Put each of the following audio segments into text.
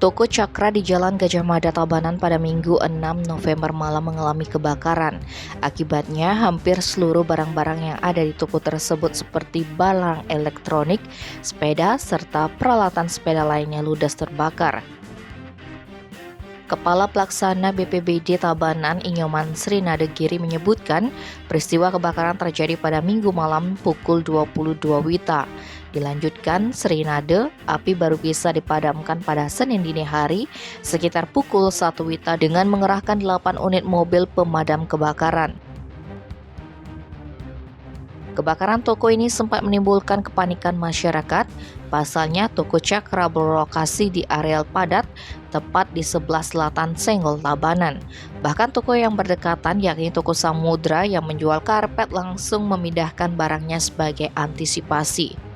Toko Cakra di Jalan Gajah Mada, Tabanan pada Minggu 6 November malam mengalami kebakaran. Akibatnya, hampir seluruh barang-barang yang ada di toko tersebut seperti barang elektronik, sepeda, serta peralatan sepeda lainnya ludes terbakar. Kepala Pelaksana BPBD Tabanan, Inyoman Srinade Giri menyebutkan, peristiwa kebakaran terjadi pada Minggu malam pukul 22 WITA. Dilanjutkan, Srinade, api baru bisa dipadamkan pada Senin dini hari sekitar pukul 1 WITA dengan mengerahkan 8 unit mobil pemadam kebakaran. Kebakaran toko ini sempat menimbulkan kepanikan masyarakat. Pasalnya, toko Cakra berlokasi di areal padat, tepat di sebelah selatan Senggol, Tabanan. Bahkan toko yang berdekatan, yakni toko Samudra yang menjual karpet, langsung memindahkan barangnya sebagai antisipasi.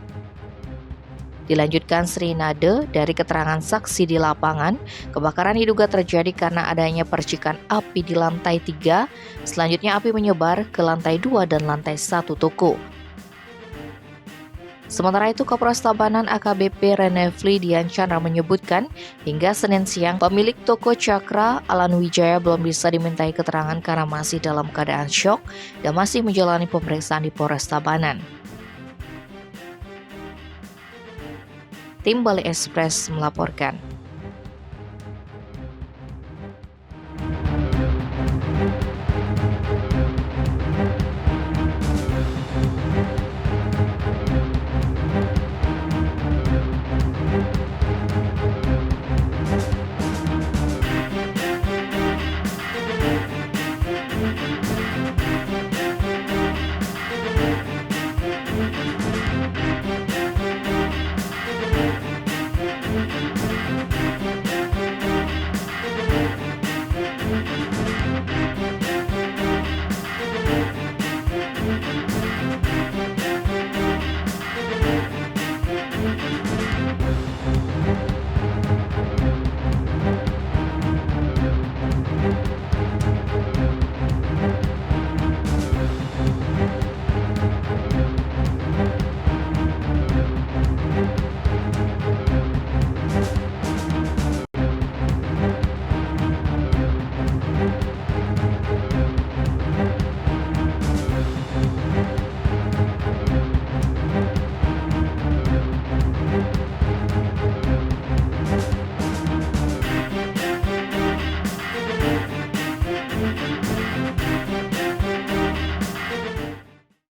Dilanjutkan Srinade, dari keterangan saksi di lapangan, kebakaran diduga terjadi karena adanya percikan api di lantai 3, selanjutnya api menyebar ke lantai 2 dan lantai 1 toko. Sementara itu, Kapolres Tabanan AKBP Renevli Dian Chandra menyebutkan, hingga Senin siang, pemilik toko Cakra, Alan Wijaya, belum bisa dimintai keterangan karena masih dalam keadaan syok dan masih menjalani pemeriksaan di Polres Tabanan. Tim Bali Express melaporkan.